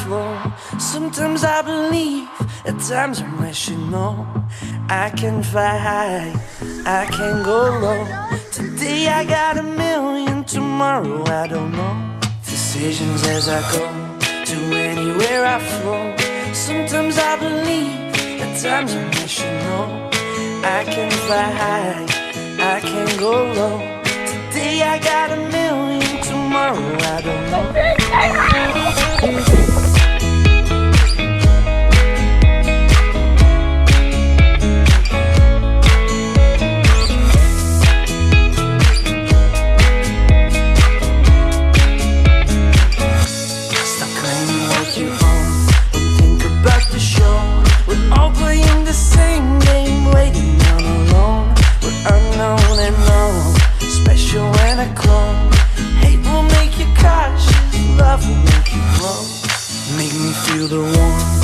flow. Sometimes I believe, at times I'm rational. I can fly high, I can go low. Today I got a million, tomorrow I don't know. Decisions as I go, to anywhere I flow. Sometimes I believe, at times I'm rational. I can fly high, I can go low. Today I got a million, tomorrow I don't know. Stop claiming what you own and think about the show. We're all playing the same game, waiting on alone. We're unknown and known, special and a clone. Hate will make you cautious, love will make you grow. Make me feel the warmth